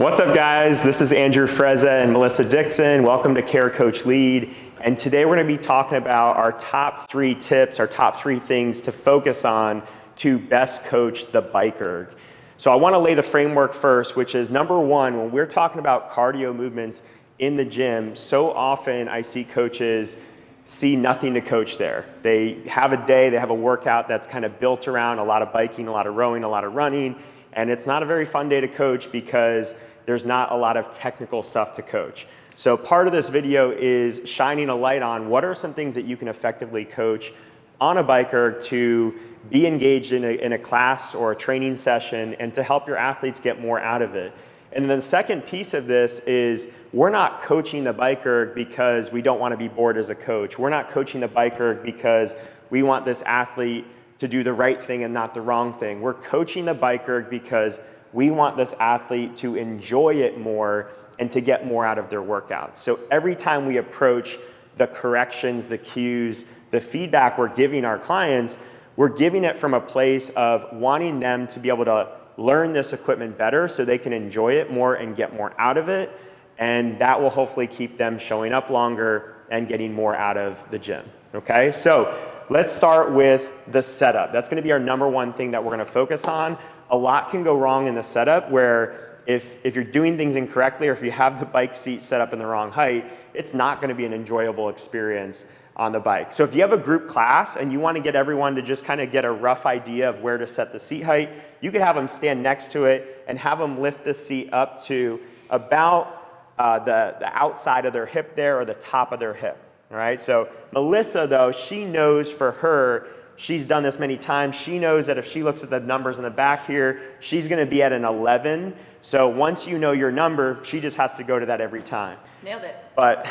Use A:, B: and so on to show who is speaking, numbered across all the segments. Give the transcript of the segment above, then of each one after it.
A: What's up, guys? This is Andrew Frezza and Melissa Dixon. Welcome to Care Coach Lead. And today we're going to be talking about our top 3 tips, our top 3 things to focus on to best coach the Bike Erg. So I want to lay the framework first, which is number 1, when we're talking about cardio movements in the gym, so often I see coaches see nothing to coach there. They have a day, they have a workout that's kind of built around a lot of biking, a lot of rowing, a lot of running, and it's not a very fun day to coach because there's not a lot of technical stuff to coach. So part of this video is shining a light on what are some things that you can effectively coach on a Bike Erg to be engaged in a class or a training session and to help your athletes get more out of it. And then the second piece of this is we're not coaching the Bike Erg because we don't want to be bored as a coach. We're not coaching the Bike Erg because we want this athlete to do the right thing and not the wrong thing. We're coaching the Bike Erg because we want this athlete to enjoy it more and to get more out of their workouts. So every time we approach the corrections, the cues, the feedback we're giving our clients, we're giving it from a place of wanting them to be able to learn this equipment better so they can enjoy it more and get more out of it. And that will hopefully keep them showing up longer and getting more out of the gym. Okay, so let's start with the setup. That's going to be our number 1 thing that we're going to focus on. A lot can go wrong in the setup where if you're doing things incorrectly or if you have the bike seat set up in the wrong height, it's not going to be an enjoyable experience on the bike. So if you have a group class and you want to get everyone to just kind of get a rough idea of where to set the seat height, you could have them stand next to it and have them lift the seat up to about the outside of their hip there or the top of their hip. All right, so Melissa, though, she knows for her, she's done this many times. She knows that if she looks at the numbers in the back here, she's going to be at an 11. So once you know your number, she just has to go to that every time.
B: Nailed it.
A: But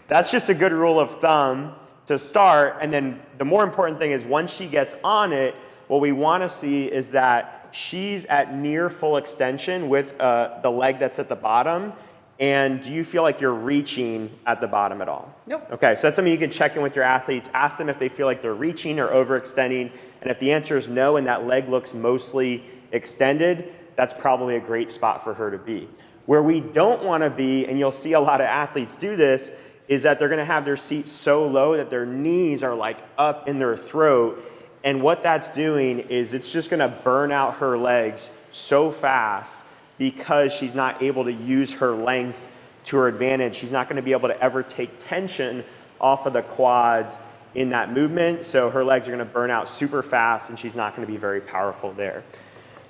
A: that's just a good rule of thumb to start. And then the more important thing is once she gets on it, what we want to see is that she's at near full extension with the leg that's at the bottom. And do you feel like you're reaching at the bottom at all?
B: Nope.
A: Okay, so that's something you can check in with your athletes. Ask them if they feel like they're reaching or overextending. And if the answer is no and that leg looks mostly extended, that's probably a great spot for her to be. Where we don't want to be, and you'll see a lot of athletes do this, is that they're going to have their seat so low that their knees are like up in their throat. And what that's doing is it's just going to burn out her legs so fast because she's not able to use her length to her advantage. She's not going to be able to ever take tension off of the quads in that movement. So her legs are going to burn out super fast and she's not going to be very powerful there.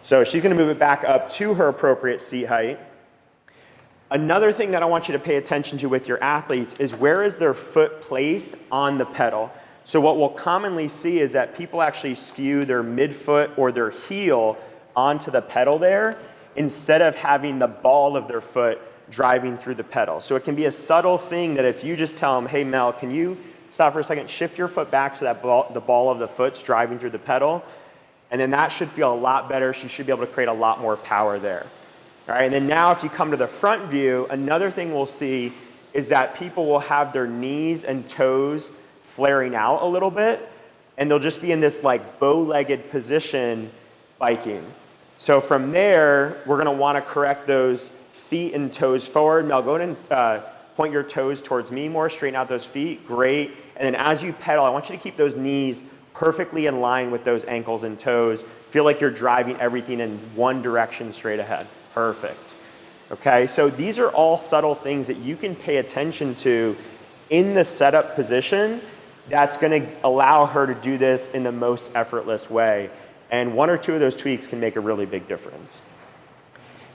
A: So she's going to move it back up to her appropriate seat height. Another thing that I want you to pay attention to with your athletes is where is their foot placed on the pedal. So what we'll commonly see is that people actually skew their midfoot or their heel onto the pedal there instead of having the ball of their foot driving through the pedal. So it can be a subtle thing that if you just tell them, hey Mel, can you stop for a second, shift your foot back so that the ball of the foot's driving through the pedal, and then that should feel a lot better. She should be able to create a lot more power there. All right, and then now if you come to the front view, another thing we'll see is that people will have their knees and toes flaring out a little bit, and they'll just be in this like bow-legged position biking. So from there, we're going to want to correct those feet and toes forward. Mel, go ahead and point your toes towards me more, straighten out those feet, great. And then as you pedal, I want you to keep those knees perfectly in line with those ankles and toes. Feel like you're driving everything in one direction straight ahead. Perfect. Okay, so these are all subtle things that you can pay attention to in the setup position that's going to allow her to do this in the most effortless way. And 1 or 2 of those tweaks can make a really big difference.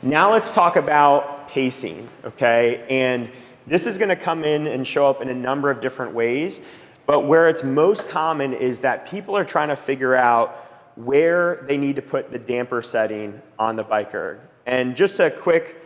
A: Now let's talk about pacing, okay? And this is going to come in and show up in a number of different ways, but where it's most common is that people are trying to figure out where they need to put the damper setting on the Bike Erg. And just a quick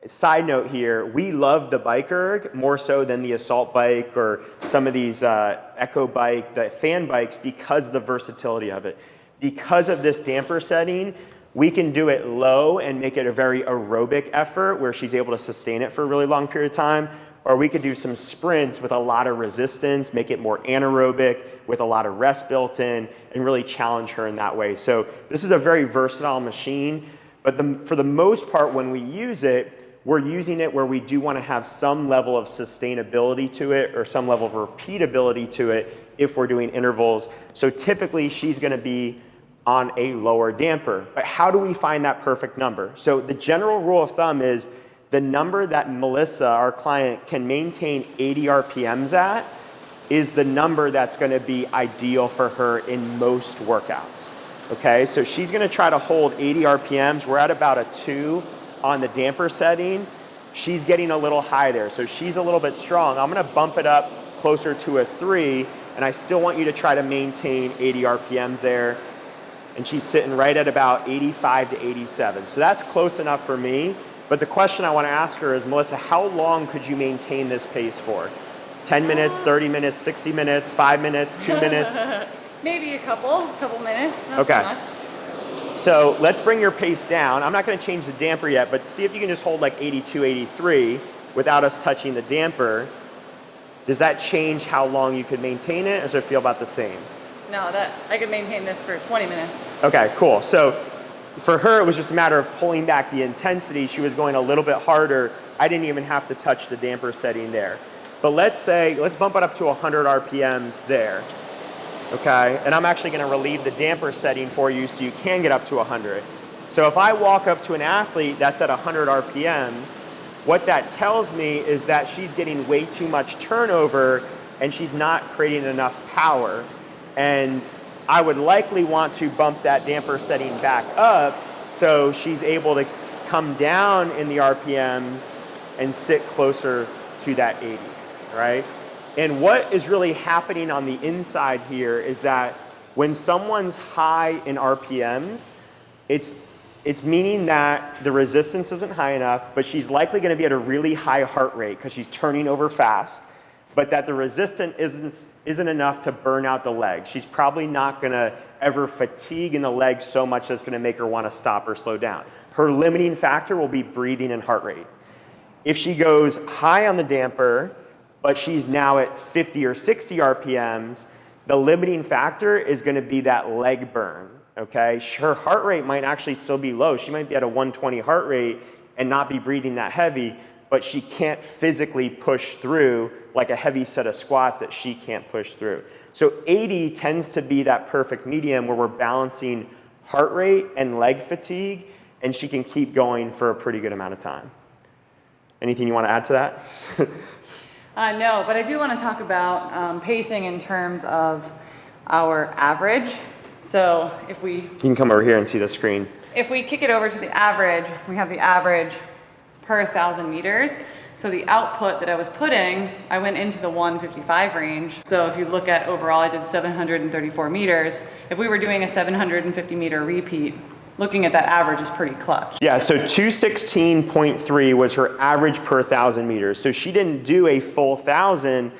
A: side note here, we love the Bike Erg more so than the assault bike or some of these echo bike, the fan bikes, because of the versatility of it. Because of this damper setting, we can do it low and make it a very aerobic effort where she's able to sustain it for a really long period of time, or we could do some sprints with a lot of resistance, make it more anaerobic with a lot of rest built in, and really challenge her in that way. So this is a very versatile machine. But for the most part, when we use it, we're using it where we do want to have some level of sustainability to it or some level of repeatability to it if we're doing intervals. So typically she's going to be on a lower damper. But how do we find that perfect number? So the general rule of thumb is the number that Melissa, our client, can maintain 80 RPMs at is the number that's going to be ideal for her in most workouts. Okay, so she's going to try to hold 80 RPMs. We're at about a 2 on the damper setting. She's getting a little high there, so she's a little bit strong. I'm going to bump it up closer to a 3, and I still want you to try to maintain 80 RPMs there. And she's sitting right at about 85 to 87. So that's close enough for me. But the question I want to ask her is, Melissa, how long could you maintain this pace for? 10 minutes, 30 minutes, 60 minutes, 5 minutes, 2 minutes?
B: Maybe a couple minutes. Not
A: okay.
B: too much.
A: So let's bring your pace down. I'm not going to change the damper yet, but see if you can just hold like 82, 83 without us touching the damper. Does that change how long you could maintain it, or does it feel about the same?
B: No, that I could maintain this for 20 minutes.
A: Okay, cool. So for her, it was just a matter of pulling back the intensity. She was going a little bit harder. I didn't even have to touch the damper setting there. But let's bump it up to 100 RPMs there. Okay, and I'm actually going to relieve the damper setting for you so you can get up to 100. So if I walk up to an athlete that's at 100 RPMs, what that tells me is that she's getting way too much turnover and she's not creating enough power. And I would likely want to bump that damper setting back up so she's able to come down in the RPMs and sit closer to that 80, right? And what is really happening on the inside here is that when someone's high in RPMs, it's meaning that the resistance isn't high enough, but she's likely going to be at a really high heart rate because she's turning over fast, but that the resistance isn't enough to burn out the leg. She's probably not going to ever fatigue in the leg so much that's going to make her want to stop or slow down. Her limiting factor will be breathing and heart rate. If she goes high on the damper, but she's now at 50 or 60 RPMs, the limiting factor is going to be that leg burn, okay? Her heart rate might actually still be low. She might be at a 120 heart rate and not be breathing that heavy, but she can't physically push through like a heavy set of squats that she can't push through. So 80 tends to be that perfect medium where we're balancing heart rate and leg fatigue, and she can keep going for a pretty good amount of time. Anything you want to add to that?
B: No, but I do want to talk about pacing in terms of our average. So if we...
A: You can come over here and see the screen.
B: If we kick it over to the average, we have the average per 1,000 meters. So the output that I was putting, I went into the 155 range. So if you look at overall, I did 734 meters. If we were doing a 750 meter repeat, looking at that average is pretty clutch.
A: Yeah, so 216.3 was her average per 1,000 meters. So she didn't do a full 1,000,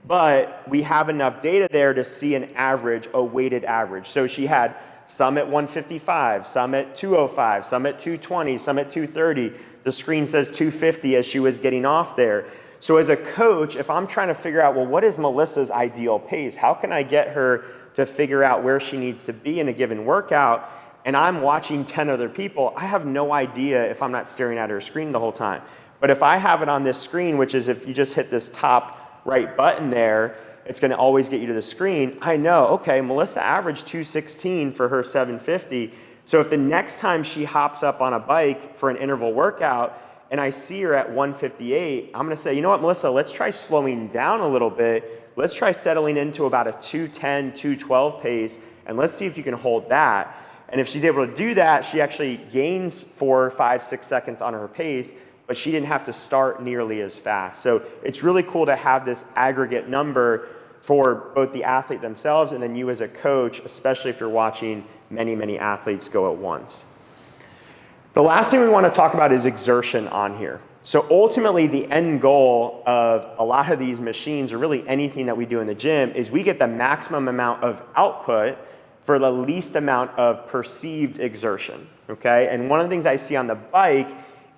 A: but we have enough data there to see an average, a weighted average. So she had some at 155, some at 205, some at 220, some at 230. The screen says 250 as she was getting off there. So as a coach, if I'm trying to figure out, well, what is Melissa's ideal pace? How can I get her to figure out where she needs to be in a given workout? And I'm watching 10 other people, I have no idea if I'm not staring at her screen the whole time. But if I have it on this screen, which is if you just hit this top right button there, it's going to always get you to the screen. I know, okay, Melissa averaged 216 for her 750. So if the next time she hops up on a bike for an interval workout and I see her at 158, I'm going to say, you know what, Melissa, let's try slowing down a little bit. Let's try settling into about a 210, 212 pace, and let's see if you can hold that. And if she's able to do that, she actually gains 4, 5, 6 seconds on her pace, but she didn't have to start nearly as fast. So it's really cool to have this aggregate number for both the athlete themselves and then you as a coach, especially if you're watching many, many athletes go at once. The last thing we want to talk about is exertion on here. So ultimately, the end goal of a lot of these machines, or really anything that we do in the gym, is we get the maximum amount of output for the least amount of perceived exertion, okay? And one of the things I see on the bike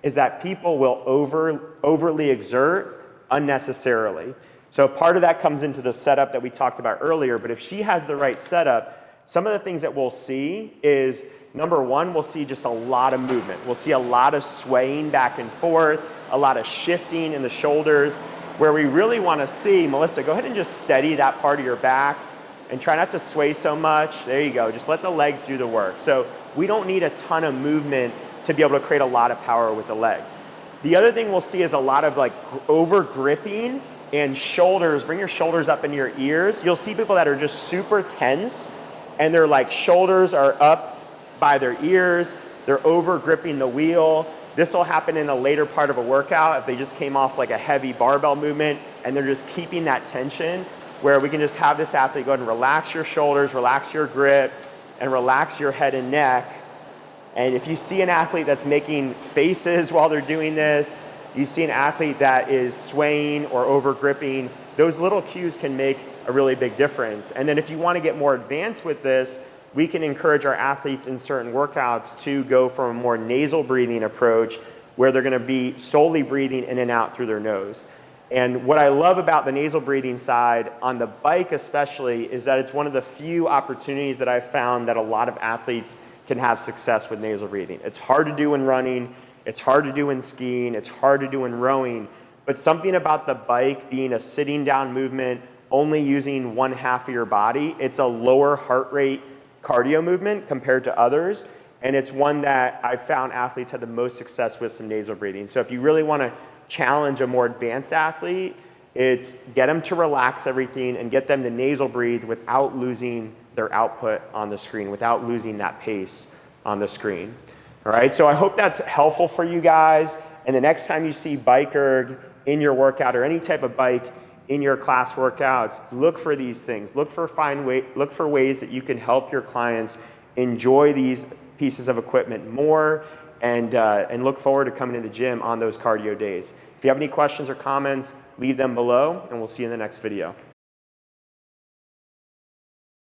A: is that people will overly exert unnecessarily. So part of that comes into the setup that we talked about earlier, but if she has the right setup, some of the things that we'll see is number one, we'll see just a lot of movement. We'll see a lot of swaying back and forth, a lot of shifting in the shoulders. Where we really want to see, Melissa, go ahead and just steady that part of your back and try not to sway so much. There you go. Just let the legs do the work. So we don't need a ton of movement to be able to create a lot of power with the legs. The other thing we'll see is a lot of like over gripping and shoulders. Bring your shoulders up into your ears. You'll see people that are just super tense and their like shoulders are up by their ears. They're over gripping the wheel. This will happen in the later part of a workout if they just came off like a heavy barbell movement and they're just keeping that tension, where we can just have this athlete go ahead and relax your shoulders, relax your grip, and relax your head and neck. And if you see an athlete that's making faces while they're doing this, you see an athlete that is swaying or over gripping, those little cues can make a really big difference. And then if you want to get more advanced with this, we can encourage our athletes in certain workouts to go from a more nasal breathing approach where they're going to be solely breathing in and out through their nose. And what I love about the nasal breathing side, on the bike especially, is that it's one of the few opportunities that I've found that a lot of athletes can have success with nasal breathing. It's hard to do in running, it's hard to do in skiing, it's hard to do in rowing, but something about the bike being a sitting down movement, only using one half of your body, it's a lower heart rate cardio movement compared to others, and it's one that I've found athletes had the most success with some nasal breathing. So if you really want to challenge a more advanced athlete, it's get them to relax everything and get them to nasal breathe without losing their output on the screen, without losing that pace on the screen. All right, so I hope that's helpful for you guys. And the next time you see Bike Erg in your workout or any type of bike in your class workouts, look for these things. Look for ways that you can help your clients enjoy these pieces of equipment more and look forward to coming to the gym on those cardio days. If you have any questions or comments, leave them below, and we'll see you in the next video.